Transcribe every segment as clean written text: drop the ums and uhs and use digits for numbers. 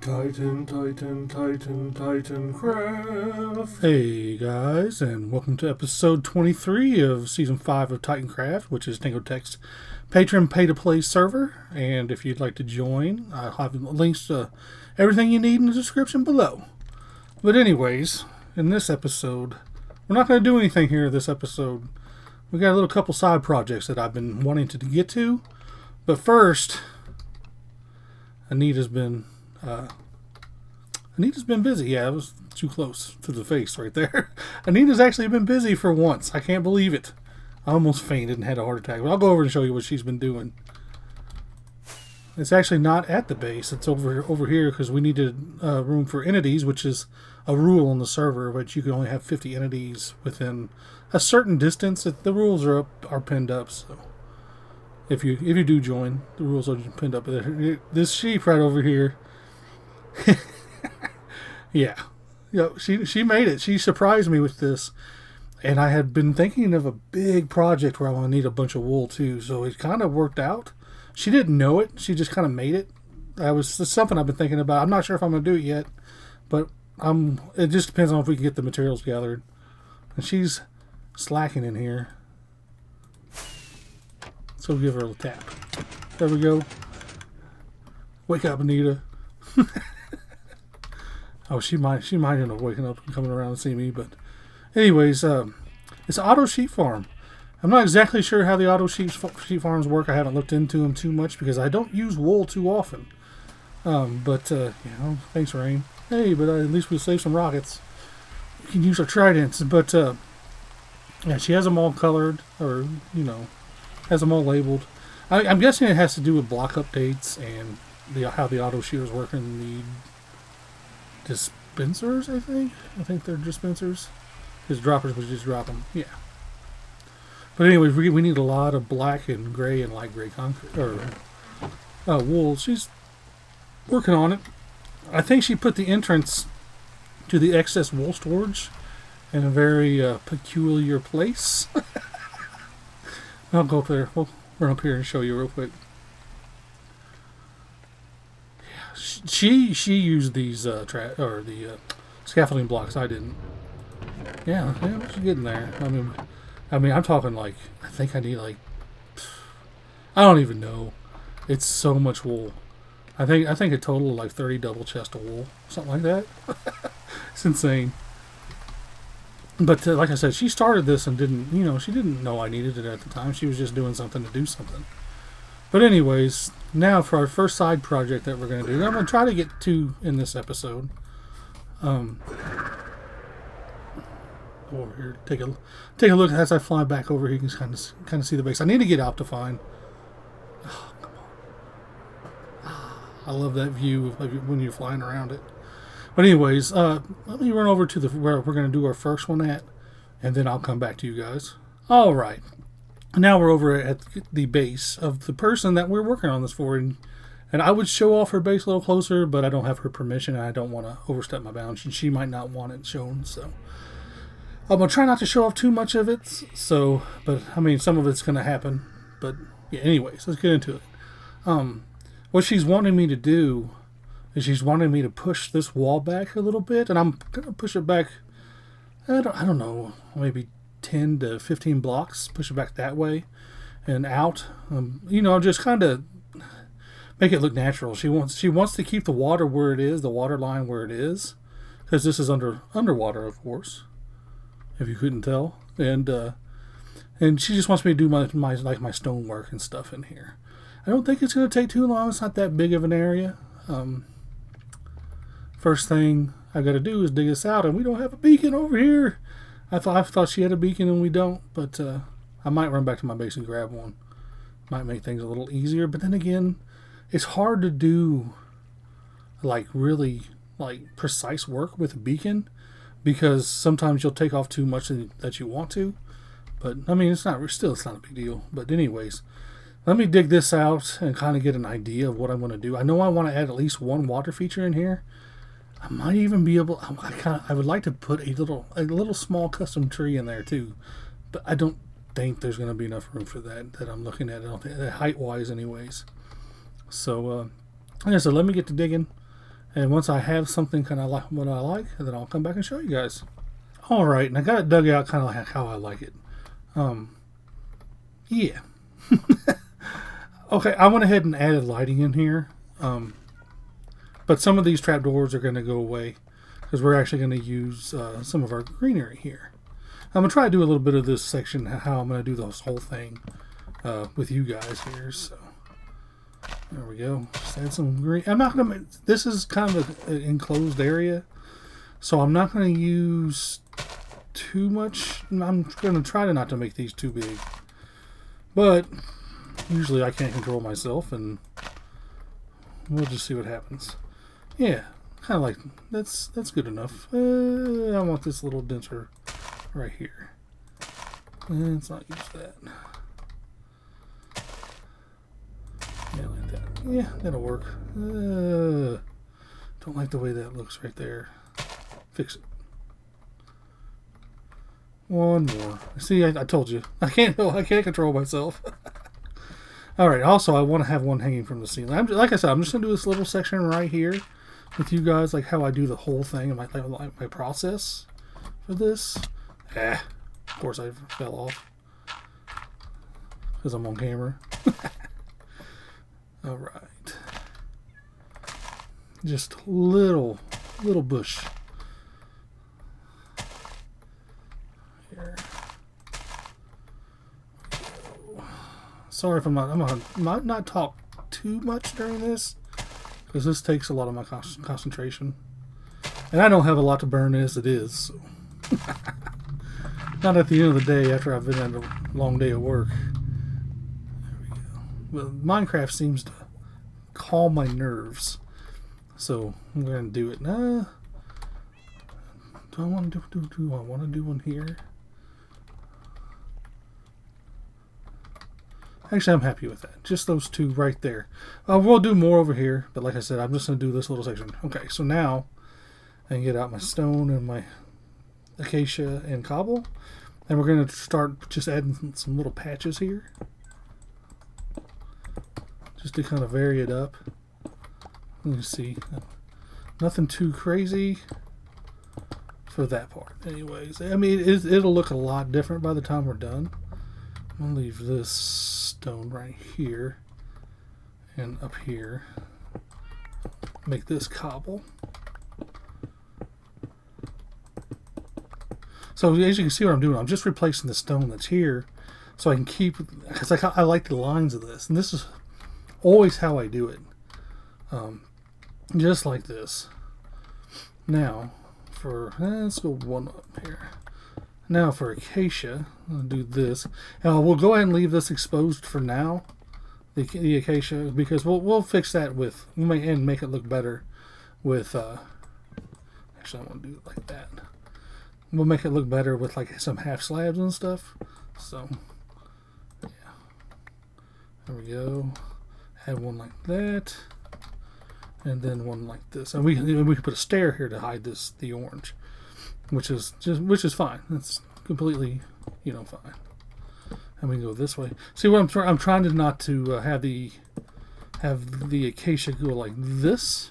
Titancraft. Hey guys, and welcome to episode 23 of season 5 of Titancraft, which is Tango Tech's patron pay-to-play server. And if you'd like to join, I'll have links to everything you need in the description below. But anyways, in this episode, we're not going to do anything here this episode. We got a little couple side projects that I've been wanting to get to. But first, Anita's been busy. Yeah, it was too close to the face right there. Anita's actually been busy for once. I can't believe it. I almost fainted and had a heart attack. But I'll go over and show you what she's been doing. It's actually not at the base. It's over here because we needed room for entities, which is a rule on the server, but you can only have 50 entities within a certain distance. The rules are pinned up, so if you do join, the rules are pinned up. This sheep right over here. Yeah, she made it. She surprised me with this, and I had been thinking of a big project where I want to need a bunch of wool too. So it kind of worked out. She didn't know it. She just kind of made it. It's something I've been thinking about. I'm not sure if I'm gonna do it yet, but it just depends on if we can get the materials gathered. And she's slacking in here, so give her a little tap. There we go. Wake up, Anita. Oh, she might end up waking up and coming around and see me. But anyways, it's auto sheep farm. I'm not exactly sure how the auto sheep farms work. I haven't looked into them too much because I don't use wool too often. Thanks, Rain. Hey, but at least we'll save some rockets. We can use our tridents. But yeah, she has them all colored, or has them all labeled. I'm guessing it has to do with block updates and how the auto shooters work in the dispensers. I think they're dispensers. His droppers would just drop them. Yeah. But anyways, we need a lot of black and gray and light gray concrete or wool. She's working on it. I think she put the entrance to the excess wool storage in a very peculiar place. I'll go up there. We'll run up here and show you real quick. She used these the scaffolding blocks. I didn't. Yeah, she's getting there. I mean, I'm talking like I think I need I don't even know. It's so much wool. I think a total of like 30 double chest of wool, something like that. It's insane. But like I said, she started this and she didn't know I needed it at the time. She was just doing something to do something. But anyways, now for our first side project that we're going to do. I'm going to try to get 2 in this episode. Over here, take a look as I fly back over here. You can kind of see the base. I need to get out to find. Oh, come on! I love that view when you're flying around it. But anyways, let me run over to where we're going to do our first one at, and then I'll come back to you guys. All right. Now we're over at the base of the person that we're working on this for, and I would show off her base a little closer, but I don't have her permission, and I don't want to overstep my bounds, and she might not want it shown. So I'm gonna try not to show off too much of it. So, but I mean, some of it's gonna happen. But yeah, anyways, let's get into it. What she's wanting me to do is she's wanting me to push this wall back a little bit, and I'm gonna push it back. I don't know, maybe 10 to 15 blocks, push it back that way and out. Just kind of make it look natural. She wants to keep the water where it is, the water line where it is, because this is underwater, of course, if you couldn't tell. And she just wants me to do my stonework and stuff in here. I don't think it's going to take too long. It's not that big of an area. First thing I got to do is dig this out, and we don't have a beacon over here. I thought she had a beacon and we don't, but I might run back to my base and grab one. Might make things a little easier, but then again, it's hard to do really precise work with a beacon because sometimes you'll take off too much that you want to. But I mean, it's not a big deal. But anyways, let me dig this out and kind of get an idea of what I'm going to do. I know I want to add at least one water feature in here. I might even be able. I would like to put a little small custom tree in there too, but I don't think there's going to be enough room for that I'm looking at. I don't think, height wise, anyways. So, like I said, let me get to digging, And once I have something kind of like what I like, then I'll come back and show you guys. All right, and I got it dug out kind of like how I like it. Yeah. Okay, I went ahead and added lighting in here. But some of these trapdoors are going to go away because we're actually going to use some of our greenery here. I'm going to try to do a little bit of this section, how I'm going to do this whole thing with you guys here. So there we go. Just add some green. I'm not going to. This is kind of an enclosed area, so I'm not going to use too much. I'm going to try to not to make these too big, but usually I can't control myself, and we'll just see what happens. Yeah, kind of like that's good enough. I want this little denter right here. Let's not use that. Yeah, like that. Yeah, that'll work. Don't like the way that looks right there. Fix it. One more. See, I told you. I can't control myself. All right. Also, I want to have one hanging from the ceiling. Like I said, I'm just gonna do this little section right here with you guys, like how I do the whole thing and my process for this. Of course I fell off because I'm on camera. All right. Just little bush. Here. Sorry if I'm not talk too much during this, because this takes a lot of my concentration, and I don't have a lot to burn as it is. So. Not at the end of the day after I've been at a long day of work. There we go. Well, Minecraft seems to calm my nerves, so I'm going to do it. Do I want to do I want to do one here? Actually, I'm happy with that. Just those two right there. We'll do more over here, but like I said, I'm just going to do this little section. Okay, so now I can get out my stone and my acacia and cobble, and we're going to start just adding some little patches here, just to kind of vary it up. Let me see. Nothing too crazy for that part. Anyways, I mean, it'll look a lot different by the time we're done. I'll leave this stone right here and up here. Make this cobble. So as you can see what I'm doing, I'm just replacing the stone that's here so I can keep, because I like the lines of this, and this is always how I do it. Just like this. Now for let's go one up here. Now for acacia, I'll do this. And we'll go ahead and leave this exposed for now, the acacia, because we'll fix that with, and make it look better with, actually I want to do it like that. We'll make it look better with like some half slabs and stuff. So, yeah. There we go. Add one like that. And then one like this. And we can put a stair here to hide the orange. Which is fine. That's completely, fine. And we can go this way. See what I'm trying to not to have the acacia go like this.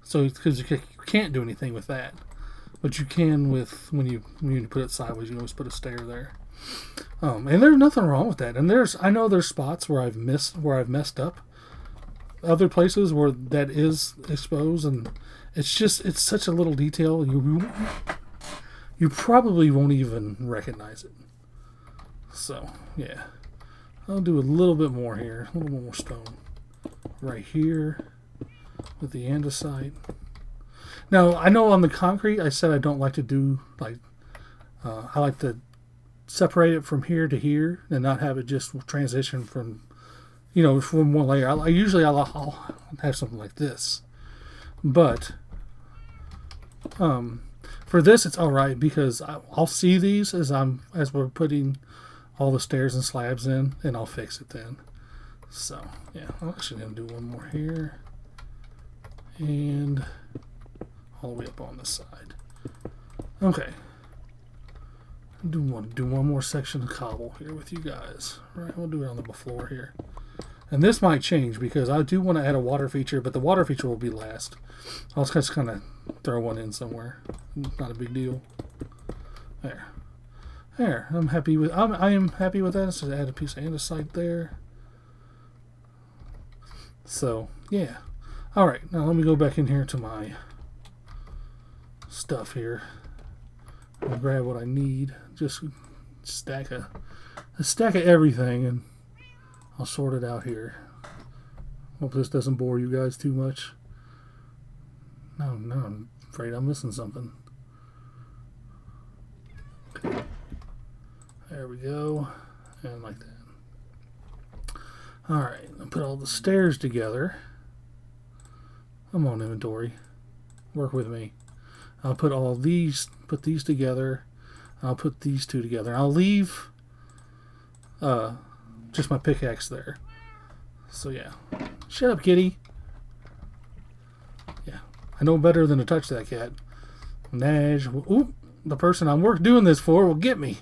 So because you can't do anything with that, but you can with when you put it sideways. You always put a stair there. And there's nothing wrong with that. And I know there's spots where I've messed up. Other places where that is exposed, and it's such a little detail. You probably won't even recognize it. So, yeah. I'll do a little bit more here. A little more stone. Right here. With the andesite. Now, I know on the concrete, I said I don't like to do, like, I like to separate it from here to here and not have it just transition from, from one layer. I'll have something like this. But, for this, it's all right because I'll see these as we're putting all the stairs and slabs in, and I'll fix it then. So yeah, I'm actually gonna do one more here, and all the way up on this side. Okay, do one more section of cobble here with you guys. All right, we'll do it on the floor here. And this might change because I do want to add a water feature, but the water feature will be last. I'll just kind of throw one in somewhere. Not a big deal. There. I'm happy with. I am happy with that. So add a piece of andesite there. So yeah. All right. Now let me go back in here to my stuff here and grab what I need. Just a stack of everything, and I'll sort it out here. Hope this doesn't bore you guys too much. No, I'm afraid I'm missing something. Okay. There we go. And like that. Alright, I'll put all the stairs together. Come on, inventory. Work with me. I'll put these together. I'll put these two together. I'll leave just my pickaxe there. So yeah. Shut up, kitty. Yeah. I know better than to touch that cat. Naj. Ooh, the person I'm doing this for will get me.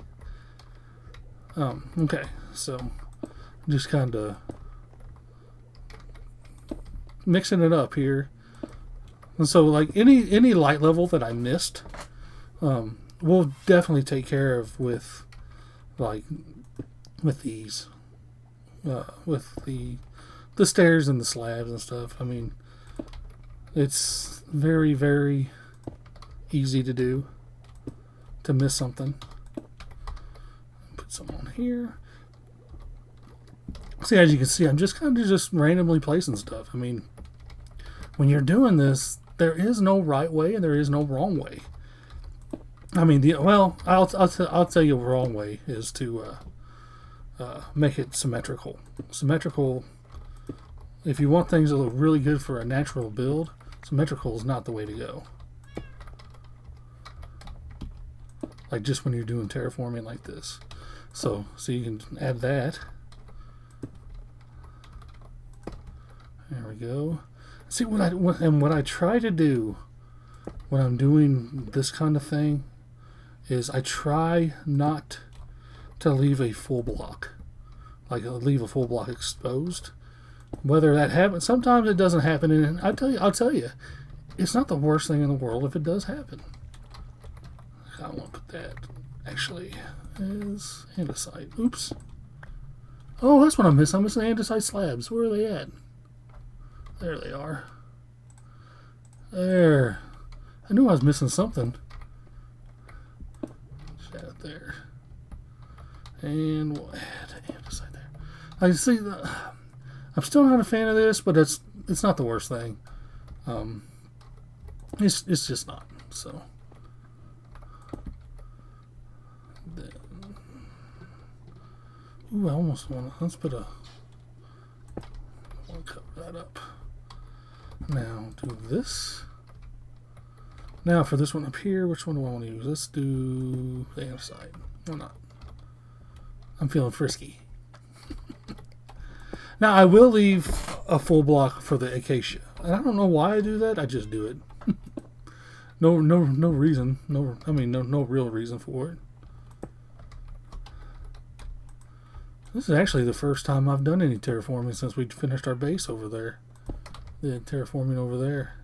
Okay. So just kind of mixing it up here. And so like any light level that I missed, we'll definitely take care of with these. With the stairs and the slabs and stuff. I mean, it's very, very easy to do, to miss something. Put some on here. See, as you can see, I'm just kind of just randomly placing stuff. I mean, when you're doing this, there is no right way and there is no wrong way. I mean, I'll tell you the wrong way is to make it symmetrical. Symmetrical, if you want things that look really good for a natural build, symmetrical is not the way to go. Like just when you're doing terraforming like this. So you can add that. There we go. See what I try to do when I'm doing this kind of thing is I try not to leave a full block. Like leave a full block exposed. Whether that happens, sometimes it doesn't happen, and I'll tell you, it's not the worst thing in the world if it does happen. I want to put that actually as andesite. Oops. Oh, that's what I'm missing. I'm missing andesite slabs. Where are they at? There they are. There. I knew I was missing something. Just add it there. And we'll add andesite there. I see that I'm still not a fan of this, but it's not the worst thing. It's just not. So then, ooh, I almost want to. Let's put a. I'll cover that up. Now do this. Now for this one up here, which one do I want to use? Let's do the andesite. Why not? I'm feeling frisky. Now I will leave a full block for the acacia. And I don't know why I do that. I just do it. No reason. No real reason for it. This is actually the first time I've done any terraforming since we finished our base over there. The terraforming over there.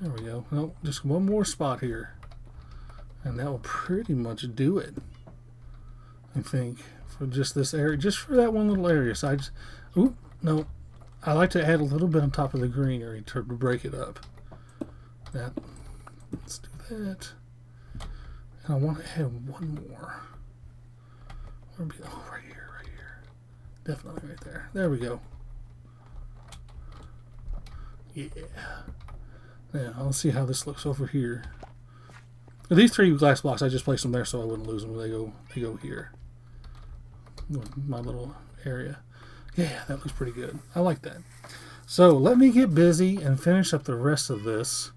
There we go. Nope, just one more spot here. And that will pretty much do it. I think. For just this area. Just for that one little area. So no. I like to add a little bit on top of the greenery to break it up. Let's do that. And I want to add one more. Right here. Definitely right there. There we go. Yeah. Now, I'll see how this looks over here. These 3 glass blocks, I just placed them there so I wouldn't lose them. They go here. My little area. Yeah, that looks pretty good. I like that. So let me get busy and finish up the rest of this.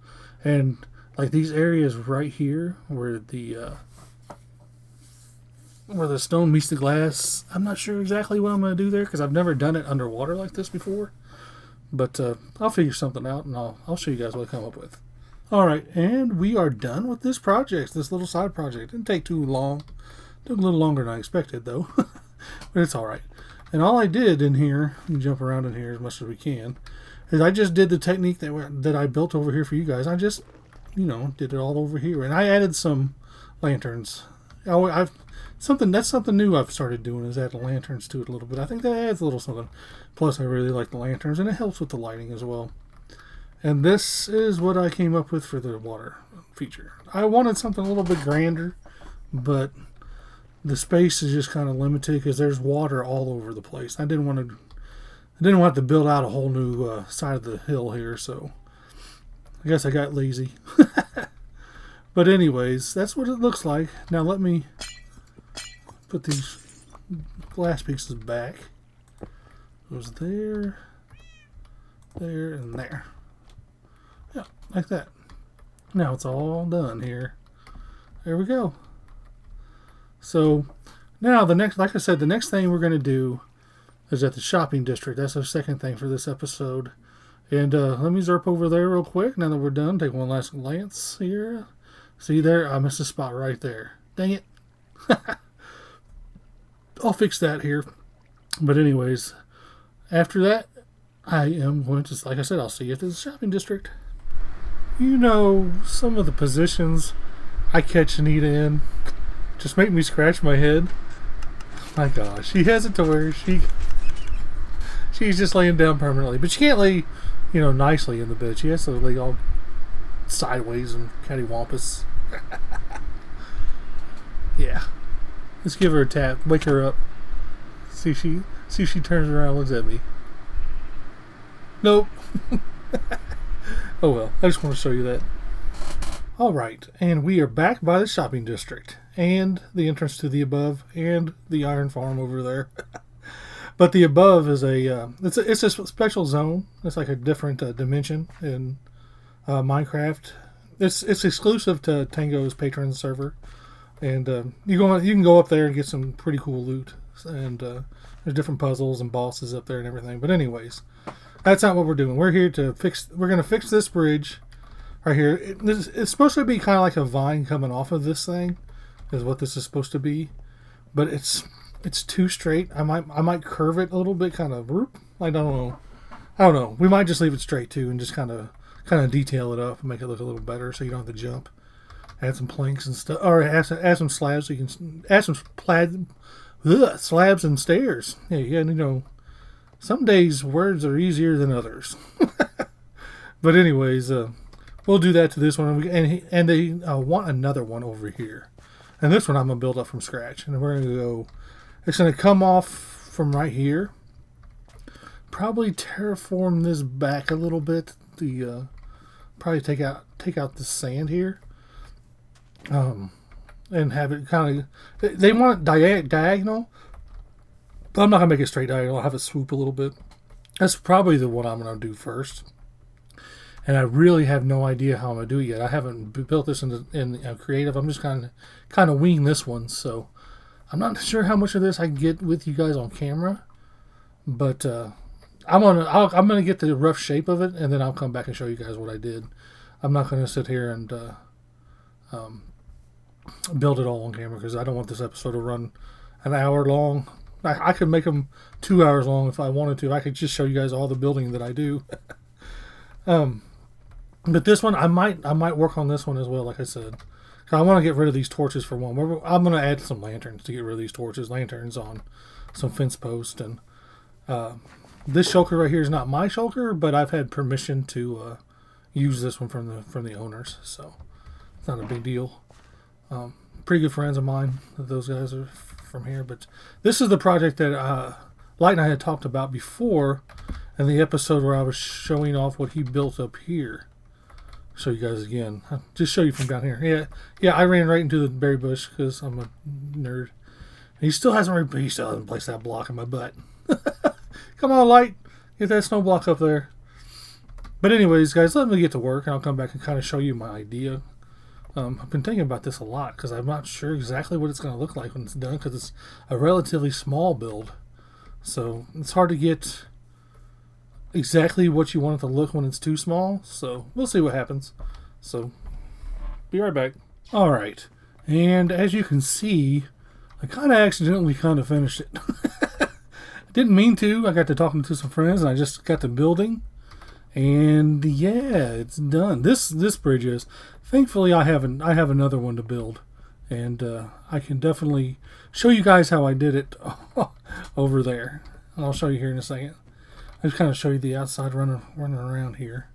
And like these areas right here where the stone meets the glass, I'm not sure exactly what I'm going to do there because I've never done it underwater like this before. But I'll figure something out and I'll show you guys what I come up with. Alright, and we are done with this project, this little side project. It didn't take too long. Took a little longer than I expected though. But it's alright. And all I did in here, we jump around in here as much as we can, is I just did the technique that I built over here for you guys. I just, did it all over here. And I added some lanterns. That's something new I've started doing, is add lanterns to it a little bit. I think that adds a little something. Plus, I really like the lanterns, and it helps with the lighting as well. And this is what I came up with for the water feature. I wanted something a little bit grander, but the space is just kind of limited because there's water all over the place. I didn't want to build out a whole new side of the hill here, so I guess I got lazy. But anyways, that's what it looks like. Now let me put these glass pieces back. Goes there, there, and there. Yeah, like that. Now it's all done here. There we go. So now like I said, the next thing we're going to do is at the shopping district. That's our second thing for this episode. And let me zerp over there real quick. Now that we're done, take one last glance here. See there? I missed a spot right there. Dang it. I'll fix that here. But anyways, after that, I am going to, like I said, I'll see you at the shopping district. Some of the positions I catch Anita in just make me scratch my head. My gosh, she has it to where she's just laying down permanently. But she can't lay, nicely in the bed. She has to lay all sideways and cattywampus. Yeah. Let's give her a tap. Wake her up. See if she turns around and looks at me. Nope. Oh well. I just want to show you that. Alright. And we are back by the shopping district. And the entrance to the above. And the iron farm over there. But the above is it's a special zone. It's like a different dimension in Minecraft. It's exclusive to Tango's Patreon server. And you can go up there and get some pretty cool loot. And there's different puzzles and bosses up there and everything. But anyways, that's not what we're doing. We're here to we're going to fix this bridge right here. It's supposed to be kind of like a vine coming off of this thing, is what this is supposed to be. But it's too straight. I might curve it a little bit, kind of. I don't know. We might just leave it straight too, and just kind of detail it up and make it look a little better, so you don't have to jump. Add some planks and stuff, or add some slabs. So you can add some slabs and stairs. Yeah, some days words are easier than others. But anyways, we'll do that to this one, and they want another one over here, and this one I'm gonna build up from scratch, and we're gonna go. It's gonna come off from right here. Probably terraform this back a little bit. Probably take out the sand here. And have it kind of, they want it diagonal, but I'm not going to make it straight diagonal. I'll have it swoop a little bit. That's probably the one I'm going to do first. And I really have no idea how I'm going to do it yet. I haven't built this in creative. I'm just kind of winging this one. So I'm not sure how much of this I can get with you guys on camera. But I'm gonna get the rough shape of it, and then I'll come back and show you guys what I did. I'm not going to sit here and build it all on camera, because I don't want this episode to run an hour long. I could make them 2 hours long if I wanted to. I could just show you guys all the building that I do. But this one, I might work on this one as well, like I said. I want to get rid of these torches for one. I'm going to add some lanterns to get rid of these torches. Lanterns on some fence posts. And this shulker right here is not my shulker, but I've had permission to use this one from the owners. So it's not a big deal. Pretty good friends of mine. Those guys are from here. But this is the project that Light and I had talked about before in the episode where I was showing off what he built up here. Show you guys again. I'll just show you from down here. Yeah. I ran right into the berry bush because I'm a nerd. And he still hasn't placed that block in my butt. Come on, Light, get that snow block up there. But anyways, guys, let me get to work, and I'll come back and kind of show you my idea. I've been thinking about this a lot because I'm not sure exactly what it's going to look like when it's done, because it's a relatively small build. So it's hard to get exactly what you want it to look when it's too small. So we'll see what happens. So be right back. All right. And as you can see, I kind of accidentally finished it. Didn't mean to. I got to talking to some friends, and I just got to building. And yeah, it's done. This bridge is. Thankfully, I have another one to build, and I can definitely show you guys how I did it over there. I'll show you here in a second. I just kind of show you the outside running around here.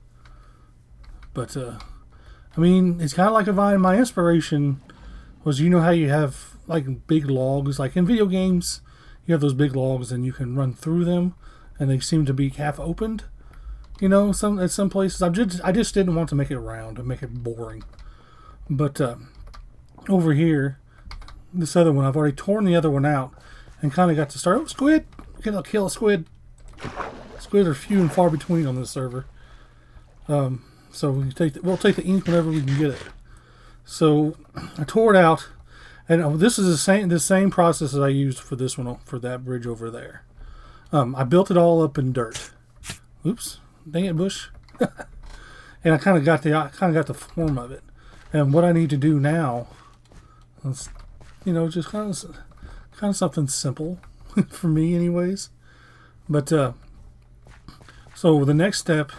But I mean, it's kind of like a vine. My inspiration was, you know how you have like big logs, like in video games, you have those big logs and you can run through them, and they seem to be half opened. You know, at some places, I just didn't want to make it round and make it boring. But over here, this other one, I've already torn the other one out and kind of got to start. Oh, squid! Kill a squid. Squid are few and far between on this server. So we'll take the ink whenever we can get it. So I tore it out, and this is the same process as I used for this one, for that bridge over there. I built it all up in dirt. Oops. Dang it, bush. And I kind of got the form of it. And what I need to do now is, you know, just kind of something simple for me, anyways. But so the next step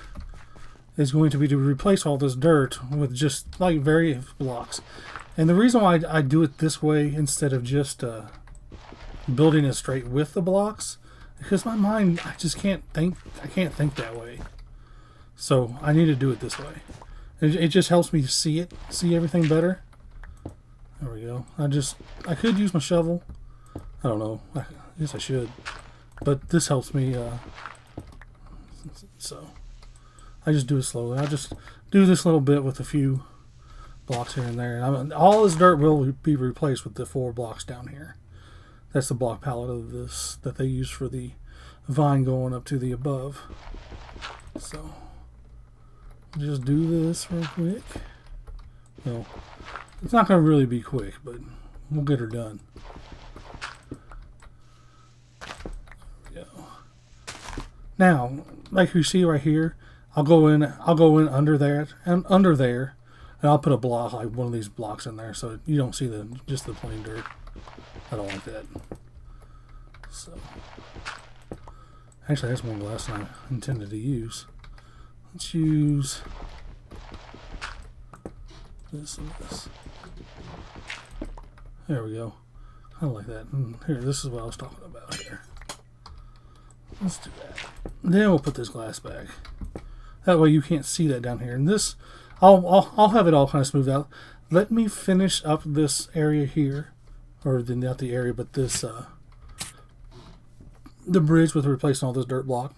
is going to be to replace all this dirt with just like various blocks. And the reason why I do it this way instead of just building it straight with the blocks, because my mind, I just can't think. I can't think that way. So I need to do it this way. It just helps me see everything better. There we go. I could use my shovel. I don't know. I guess I should. But this helps me. So I just do it slowly. I just do this little bit with a few blocks here and there. And all this dirt will be replaced with the 4 blocks down here. That's the block palette of this that they use for the vine going up to the above. So just do this real quick. No, it's not going to really be quick, but we'll get her done. There we go. Now, like you see right here, I'll go in under there, and I'll put a block, like one of these blocks in there, so you don't see just the plain dirt. I don't like that. So, actually, that's one glass I intended to use. Let's use this and this. There we go. I like that. Here, this is what I was talking about here. Let's do that. Then we'll put this glass back. That way you can't see that down here. And this, I'll have it all kind of smoothed out. Let me finish up this area here, or not the area, but this the bridge with replacing all this dirt block.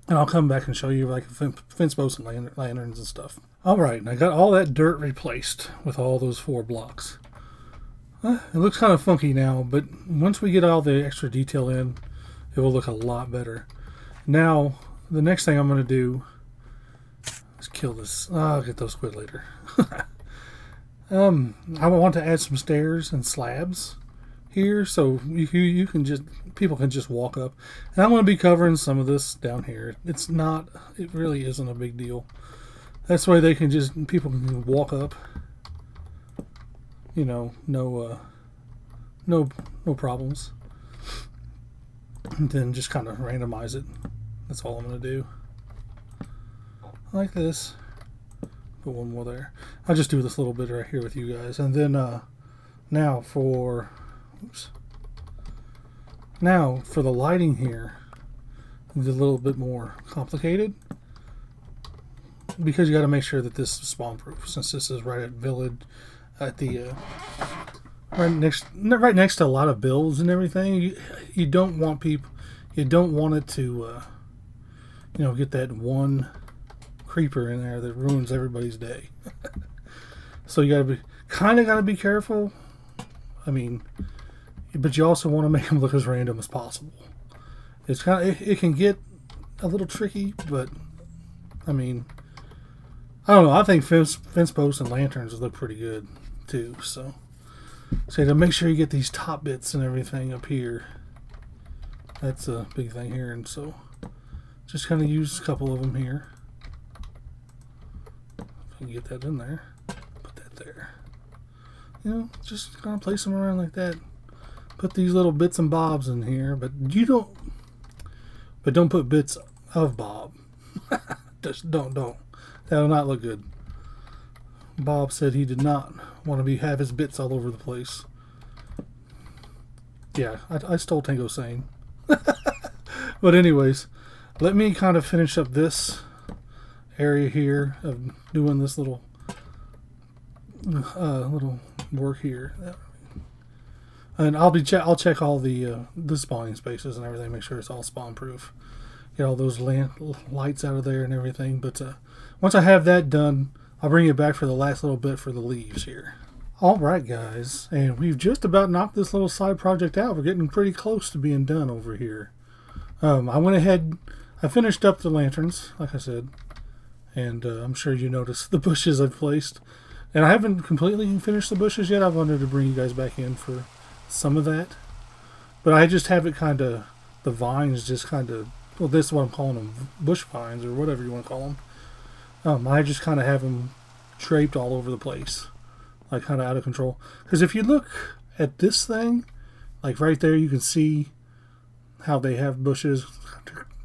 And I'll come back and show you like fence posts and lanterns and stuff. Alright, and I got all that dirt replaced with all those 4 blocks. It looks kind of funky now, but once we get all the extra detail in, it will look a lot better. Now, the next thing I'm going to do is kill this. I'll get those squid later. I want to add some stairs and slabs here, so you can people can just walk up, and I'm going to be covering some of this down here. It really isn't a big deal. That's why people can walk up, you know, no problems, and then just kind of randomize it. That's all I'm going to do, like this. Put one more there. I'll just do this little bit right here with you guys, and then now for the lighting here, it's a little bit more complicated because you got to make sure that this is spawn proof, since this is right at village, at the right next to a lot of builds and everything. You don't want it to get that one creeper in there that ruins everybody's day. So you gotta be careful. I mean, but you also want to make them look as random as possible. It's it can get a little tricky, but I mean, I don't know. I think fence posts and lanterns look pretty good too. So to make sure you get these top bits and everything up here. That's a big thing here, and so just kind of use a couple of them here. If I can get that in there, put that there. Just kind of place them around like that. Put these little bits and bobs in here, but you don't. but don't put bits of Bob. Just don't. That'll not look good. Bob said he did not want to have his bits all over the place. Yeah, I stole Tango's saying. But anyways, let me kind of finish up this area here of doing this little work here, and I'll check all the spawning spaces and everything, make sure it's all spawn proof, get all those lights out of there and everything. But once I have that done, I'll bring it back for the last little bit for the leaves here. Alright guys, and we've just about knocked this little side project out. We're getting pretty close to being done over here. I went ahead, I finished up the lanterns, like I said, and I'm sure you noticed the bushes I've placed. And I haven't completely finished the bushes yet. I wanted to bring you guys back in for some of that. But I just have it kind of, the vines just kind of, well, this is what I'm calling them, bush vines, or whatever you want to call them. I just kind of have them draped all over the place, like kind of out of control. Because if you look at this thing, like right there, you can see how they have bushes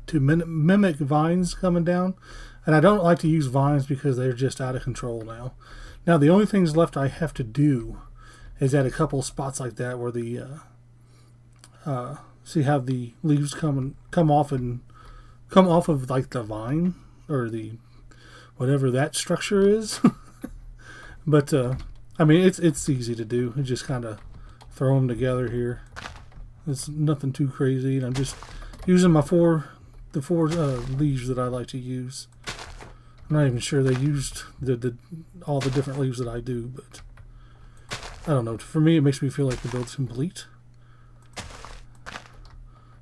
to mimic vines coming down. And I don't like to use vines because they're just out of control now. Now the only things left I have to do is add a couple spots like that where the see how the leaves come off of like the vine or the whatever that structure is. But I mean it's easy to do. You just kind of throw them together here. It's nothing too crazy. And I'm just using the four leaves that I like to use. I'm not even sure they used all the different leaves that I do, but I don't know. For me, it makes me feel like the build's complete.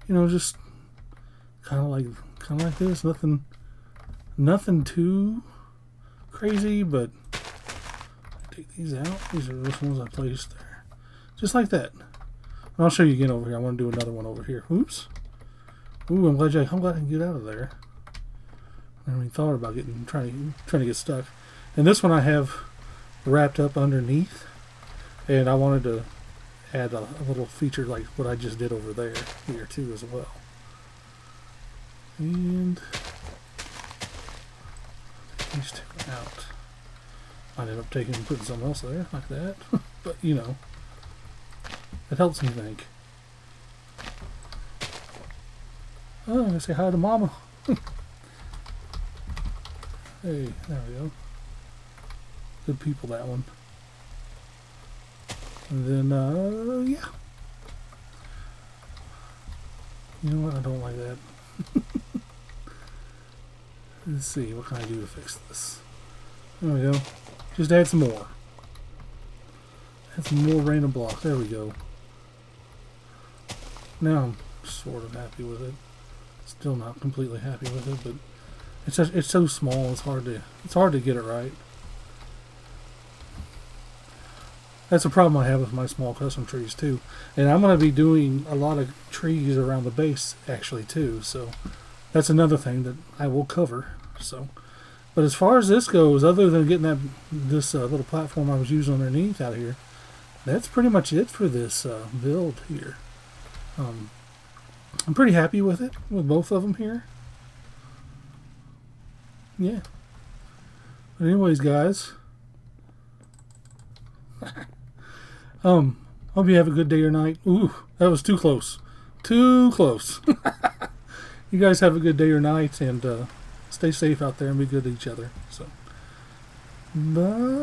You know, just kind of like this. Nothing too crazy, but take these out. These are the ones I placed there, just like that. And I'll show you again over here. I want to do another one over here. Oops. Ooh, I'm glad I can get out of there. I haven't even thought about trying to get stuck. And this one I have wrapped up underneath, and I wanted to add a little feature like what I just did over there here too as well. And these two out. I ended up putting something else there like that, but you know, it helps me think. Oh, I'm gonna say hi to Mama. Hey, there we go. Good people, that one. And then, yeah. You know what? I don't like that. Let's see, what can I do to fix this? There we go. Just add some more. Add some more random blocks. There we go. Now I'm sort of happy with it. Still not completely happy with it, but it's so small. It's hard to get it right. That's a problem I have with my small custom trees too. And I'm going to be doing a lot of trees around the base actually too. So that's another thing that I will cover. So, but as far as this goes, other than getting this little platform I was using underneath out here, that's pretty much it for this build here. I'm pretty happy with it, with both of them here. Yeah. But anyways, guys, hope you have a good day or night. Ooh, that was too close. Too close. You guys have a good day or night, and stay safe out there and be good to each other. So, bye.